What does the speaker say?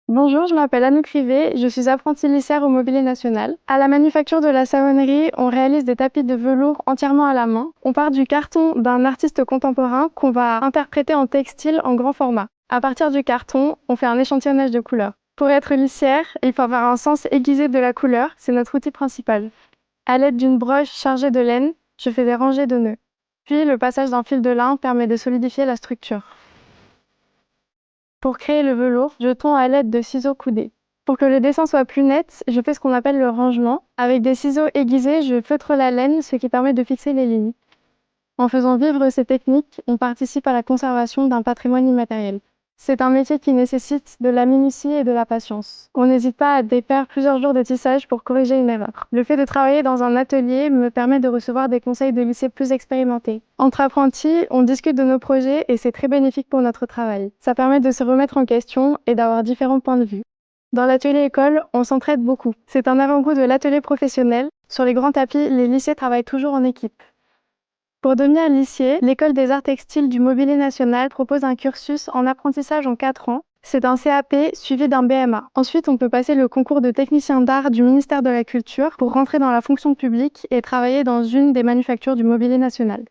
Bonjour, je m'appelle Anouk Rivet, je suis apprentie lissière au Mobilier National. À la manufacture de la savonnerie, on réalise des tapis de velours entièrement à la main. On part du carton d'un artiste contemporain qu'on va interpréter en textile en grand format. À partir du carton, on fait un échantillonnage de couleurs. Pour être lissière, il faut avoir un sens aiguisé de la couleur, c'est notre outil principal. À l'aide d'une broche chargée de laine, je fais des rangées de nœuds. Puis le passage d'un fil de lin permet de solidifier la structure. Pour créer le velours, je tond à l'aide de ciseaux coudés. Pour que le dessin soit plus net, je fais ce qu'on appelle le rangement. Avec des ciseaux aiguisés, je feutre la laine, ce qui permet de fixer les lignes. En faisant vivre ces techniques, on participe à la conservation d'un patrimoine immatériel. C'est un métier qui nécessite de la minutie et de la patience. On n'hésite pas à défaire plusieurs jours de tissage pour corriger une erreur. Le fait de travailler dans un atelier me permet de recevoir des conseils de lycée plus expérimentés. Entre apprentis, on discute de nos projets et c'est très bénéfique pour notre travail. Ça permet de se remettre en question et d'avoir différents points de vue. Dans l'atelier école, on s'entraide beaucoup. C'est un avant-goût de l'atelier professionnel. Sur les grands tapis, les lycées travaillent toujours en équipe. Pour devenir lissier, l'École des arts textiles du Mobilier National propose un cursus en apprentissage en 4 ans. C'est un CAP suivi d'un BMA. Ensuite, on peut passer le concours de technicien d'art du ministère de la Culture pour rentrer dans la fonction publique et travailler dans une des manufactures du Mobilier National.